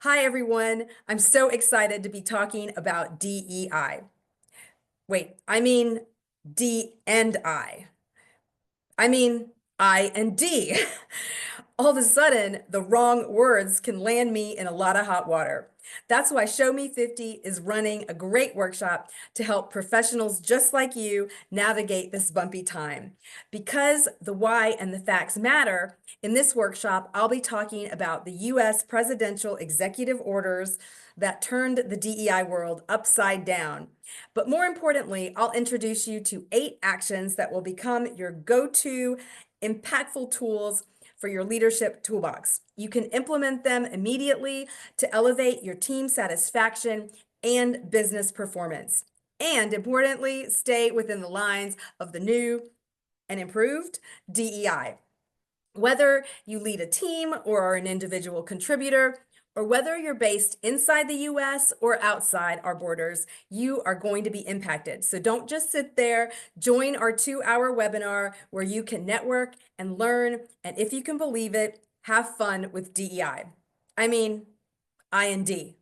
Hi, everyone. I'm so excited to be talking about DEI. Wait, I mean D and I. I mean I and D. All of a sudden, the wrong words can land me in a lot of hot water. That's why Show Me 50 is running a great workshop to help professionals just like you navigate this bumpy time. Because the why and the facts matter, in this workshop, I'll be talking about the US presidential executive orders that turned the DEI world upside down. But more importantly, I'll introduce you to 8 actions that will become your go-to impactful tools for your leadership toolbox. You can implement them immediately to elevate your team satisfaction and business performance. And importantly, stay within the lines of the new and improved DEI. Whether you lead a team or are an individual contributor, or whether you're based inside the US or outside our borders, you are going to be impacted. So don't just sit there. Join our 2-hour webinar where you can network and learn. And if you can believe it, have fun with DEI. I mean, I and D.